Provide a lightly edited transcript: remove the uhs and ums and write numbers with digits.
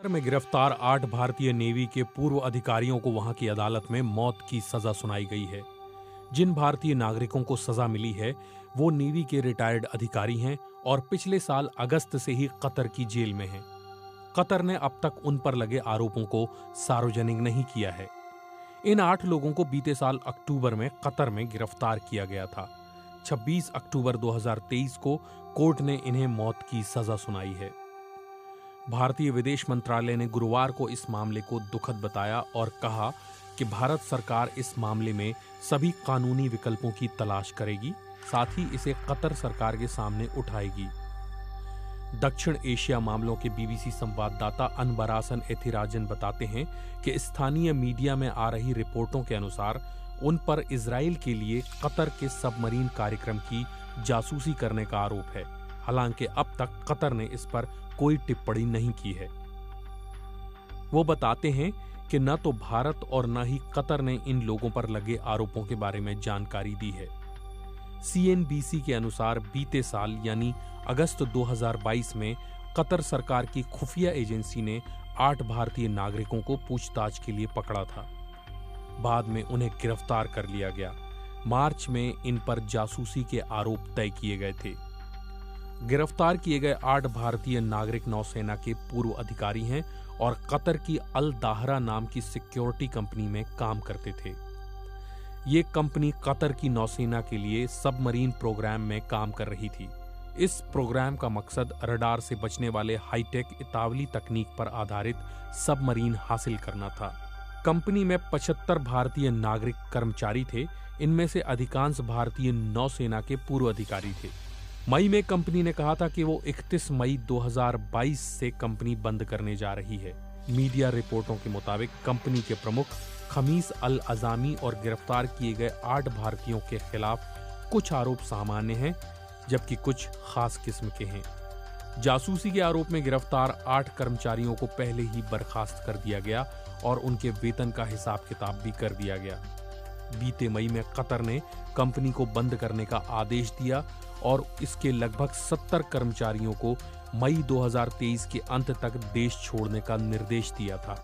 में गिरफ्तार 8 भारतीय नेवी के पूर्व अधिकारियों को वहां की अदालत में मौत की सजा सुनाई गई है। जिन भारतीय नागरिकों को सजा मिली है वो नेवी के रिटायर्ड अधिकारी हैं और पिछले साल अगस्त से ही कतर की जेल में हैं। कतर ने अब तक उन पर लगे आरोपों को सार्वजनिक नहीं किया है। इन 8 लोगों को बीते साल अक्टूबर में कतर में गिरफ्तार किया गया था। 26 अक्टूबर 2023 को कोर्ट ने इन्हें मौत की सजा सुनाई है। भारतीय विदेश मंत्रालय ने गुरुवार को इस मामले को दुखद बताया और कहा कि भारत सरकार इस मामले में सभी कानूनी विकल्पों की तलाश करेगी, साथ ही इसे कतर सरकार के सामने उठाएगी। दक्षिण एशिया मामलों के बीबीसी संवाददाता अनबरासन एथिराजन बताते हैं कि स्थानीय मीडिया में आ रही रिपोर्टों के अनुसार उन पर इजराइल के लिए कतर के सबमरीन कार्यक्रम की जासूसी करने का आरोप है। हालांकि अब तक कतर ने इस पर कोई टिप्पणी नहीं की है। वो बताते हैं कि न तो भारत और न ही कतर ने इन लोगों पर लगे आरोपों के बारे में जानकारी दी है। सीएनबीसी के अनुसार बीते साल यानी अगस्त 2022 में कतर सरकार की खुफिया एजेंसी ने 8 भारतीय नागरिकों को पूछताछ के लिए पकड़ा था। बाद में उन्हें गिरफ्तार कर लिया गया। मार्च में इन पर जासूसी के आरोप तय किए गए थे। गिरफ्तार किए गए 8 भारतीय नागरिक नौसेना के पूर्व अधिकारी हैं और कतर की अल दाहरा नाम की सिक्योरिटी कंपनी में काम करते थे। ये कंपनी कतर की नौसेना के लिए सबमरीन प्रोग्राम में काम कर रही थी। इस प्रोग्राम का मकसद रडार से बचने वाले हाईटेक इतावली तकनीक पर आधारित सबमरीन हासिल करना था। कंपनी में 75 भारतीय नागरिक कर्मचारी थे। इनमें से अधिकांश भारतीय नौसेना के पूर्व अधिकारी थे। मई में कंपनी ने कहा था कि वो 31 मई 2022 से कंपनी बंद करने जा रही है। मीडिया रिपोर्टों के मुताबिक कंपनी के प्रमुख खमीस अल अजामी और गिरफ्तार किए गए 8 भारतीयों के खिलाफ कुछ आरोप सामान्य हैं, जबकि कुछ खास किस्म के हैं। जासूसी के आरोप में गिरफ्तार 8 कर्मचारियों को पहले ही बर्खास्त कर दिया गया और उनके वेतन का हिसाब किताब भी कर दिया गया। बीते मई में कतर ने कंपनी को बंद करने का आदेश दिया और इसके लगभग 70 कर्मचारियों को मई 2023 के अंत तक देश छोड़ने का निर्देश दिया था।